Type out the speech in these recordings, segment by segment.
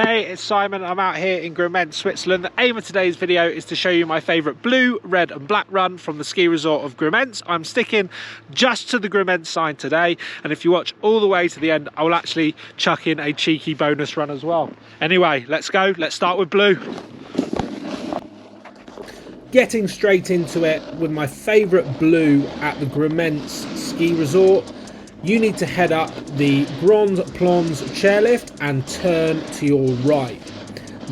Hey, it's Simon. I'm out here in Grimentz, Switzerland. The aim of today's video is to show you my favourite blue, red and black run from the ski resort of Grimentz. I'm sticking just to the Grimentz sign today, and if you watch all the way to the end, I will actually chuck in a cheeky bonus run as well. Anyway, let's go. Let's start with blue. Getting straight into it with my favourite blue at the Grimentz ski resort. You need to head up the Grand Plans chairlift and turn to your right.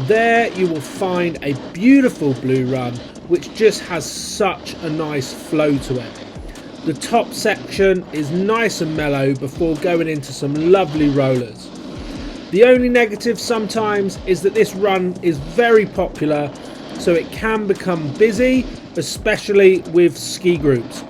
There you will find a beautiful blue run which just has such a nice flow to it. The top section is nice and mellow before going into some lovely rollers. The only negative sometimes is that this run is very popular, so it can become busy, especially with ski groups.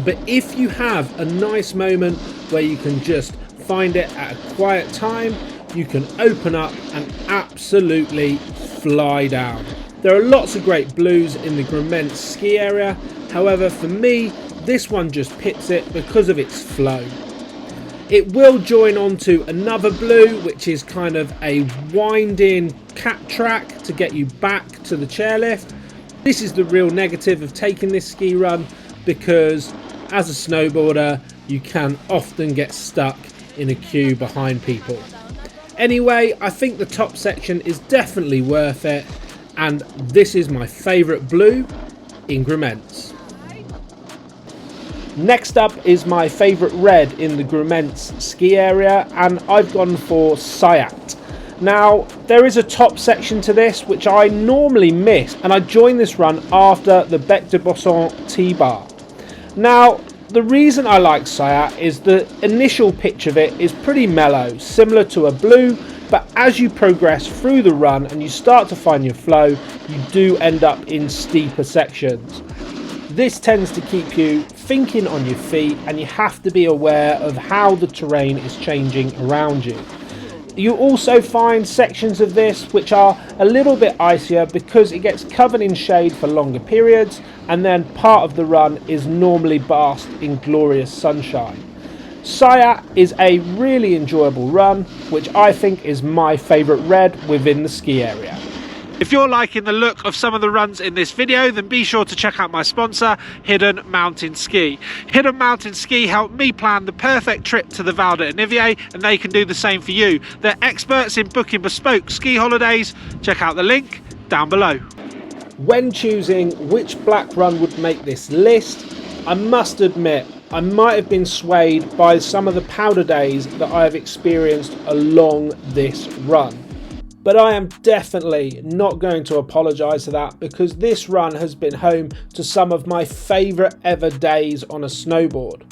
But if you have a nice moment where you can just find it at a quiet time, you can open up and absolutely fly down. There are lots of great blues in the Grimentz ski area. However, for me, this one just pips it because of its flow. It will join onto another blue, which is kind of a winding cat track to get you back to the chairlift. This is the real negative of taking this ski run, because as a snowboarder you can often get stuck in a queue behind people. Anyway, I think the top section is definitely worth it, and this is my favourite blue in Grimentz. Next up is my favourite red in the Grimentz ski area, and I've gone for Sayat. Now, there is a top section to this which I normally miss, and I joined this run after the Bec de Bosson T-bar. Now, the reason I like Sayat is the initial pitch of it is pretty mellow, similar to a blue, but as you progress through the run and you start to find your flow, you do end up in steeper sections. This tends to keep you thinking on your feet, and you have to be aware of how the terrain is changing around you. You also find sections of this which are a little bit icier because it gets covered in shade for longer periods, and then part of the run is normally basked in glorious sunshine. Sayat is a really enjoyable run, which I think is my favourite red within the ski area. If you're liking the look of some of the runs in this video, then be sure to check out my sponsor, Hidden Mountain Ski. Hidden Mountain Ski helped me plan the perfect trip to the Val d'Ennivier, and they can do the same for you. They're experts in booking bespoke ski holidays. Check out the link down below. When choosing which black run would make this list, I must admit I might have been swayed by some of the powder days that I have experienced along this run. But I am definitely not going to apologise for that, because this run has been home to some of my favourite ever days on a snowboard.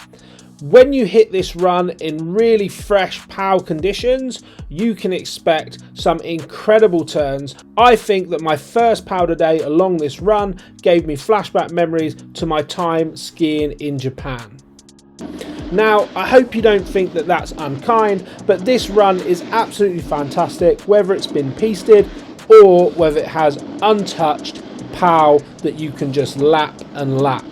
When you hit this run in really fresh POW conditions, you can expect some incredible turns. I think that my first powder day along this run gave me flashback memories to my time skiing in Japan. Now, I hope you don't think that that's unkind, but this run is absolutely fantastic, whether it's been pisted or whether it has untouched POW that you can just lap and lap.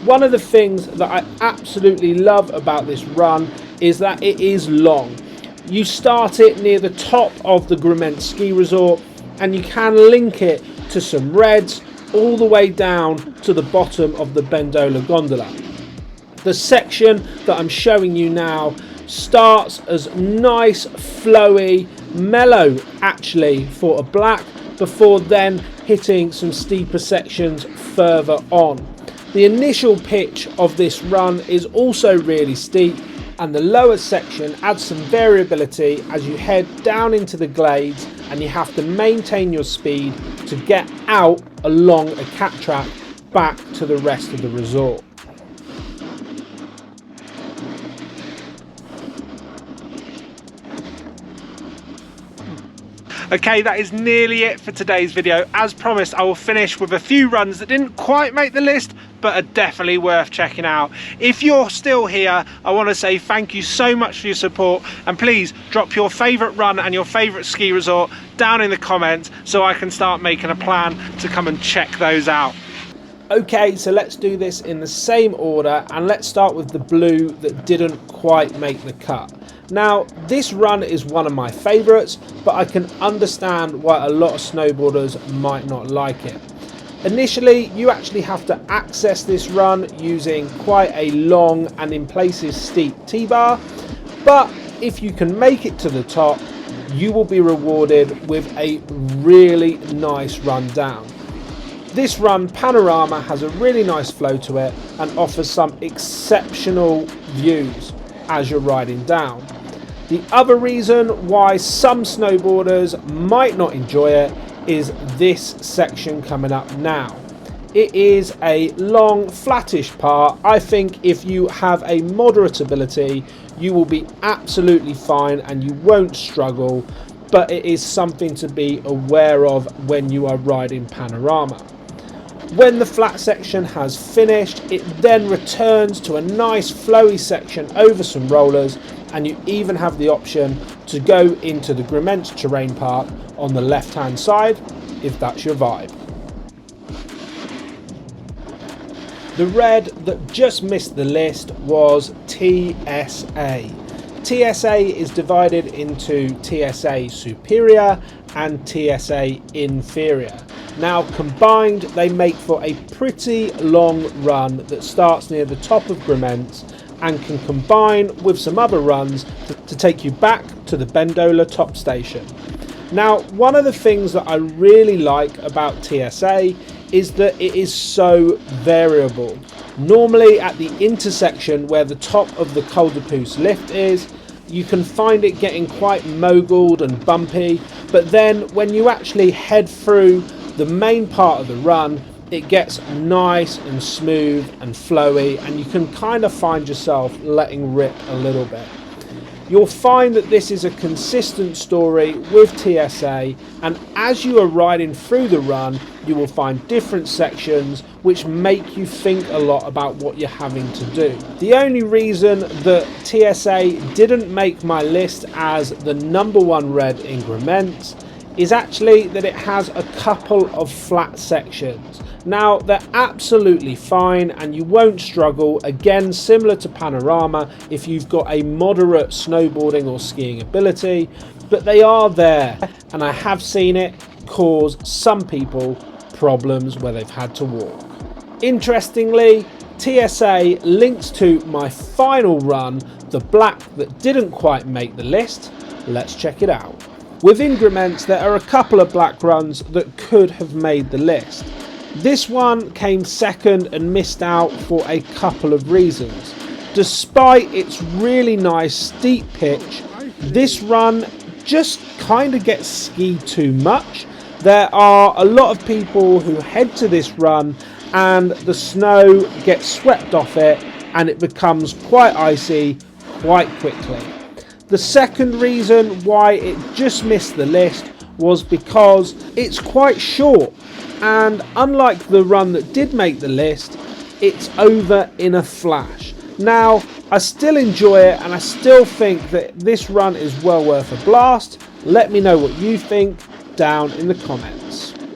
One of the things that I absolutely love about this run is that it is long. You start it near the top of the Grimentz ski resort, and you can link it to some reds all the way down to the bottom of the Bendola gondola. The section that I'm showing you now starts as nice, flowy, mellow actually for a black, before then hitting some steeper sections further on. The initial pitch of this run is also really steep, and the lower section adds some variability as you head down into the glades, and you have to maintain your speed to get out along a cat track back to the rest of the resort. Okay, that is nearly it for today's video. As promised, I will finish with a few runs that didn't quite make the list, but are definitely worth checking out. If you're still here, I want to say thank you so much for your support, and please drop your favourite run and your favourite ski resort down in the comments so I can start making a plan to come and check those out. Okay, so let's do this in the same order, and let's start with the blue that didn't quite make the cut. Now, this run is one of my favourites, but I can understand why a lot of snowboarders might not like it. Initially, you actually have to access this run using quite a long and in places steep T-bar, but if you can make it to the top, you will be rewarded with a really nice run down. This run, Panorama, has a really nice flow to it and offers some exceptional views as you're riding down. The other reason why some snowboarders might not enjoy it is this section coming up now. It is a long, flattish part. I think if you have a moderate ability, you will be absolutely fine and you won't struggle, but it is something to be aware of when you are riding Panorama. When the flat section has finished, it then returns to a nice flowy section over some rollers, and you even have the option to go into the Grimentz terrain park on the left hand side if that's your vibe. The red that just missed the list was TSA. TSA is divided into TSA Superior and TSA Inferior. Now combined they make for a pretty long run that starts near the top of Grimentz and can combine with some other runs to take you back to the Bendola top station. Now, one of the things that I really like about TSA is that it is so variable. Normally at the intersection where the top of the Col de Pouce lift is, you can find it getting quite mogulled and bumpy, but then when you actually head through the main part of the run, it gets nice and smooth and flowy, and you can kind of find yourself letting rip a little bit. You'll find that this is a consistent story with TSA, and as you are riding through the run, you will find different sections which make you think a lot about what you're having to do. The only reason that TSA didn't make my list as the #1 red in Grimentz is actually that it has a couple of flat sections. Now, they're absolutely fine and you won't struggle, again similar to Panorama if you've got a moderate snowboarding or skiing ability, but they are there, and I have seen it cause some people problems where they've had to walk. Interestingly, TSA links to my final run, the black that didn't quite make the list. Let's check it out. Within Grimentz there are a couple of black runs that could have made the list. This one came second and missed out for a couple of reasons. Despite its really nice steep pitch, this run just kind of gets skied too much. There are a lot of people who head to this run and the snow gets swept off it and it becomes quite icy quite quickly. The second reason why it just missed the list was because it's quite short, and unlike the run that did make the list, it's over in a flash. Now, I still enjoy it and I still think that this run is well worth a blast. Let me know what you think down in the comments.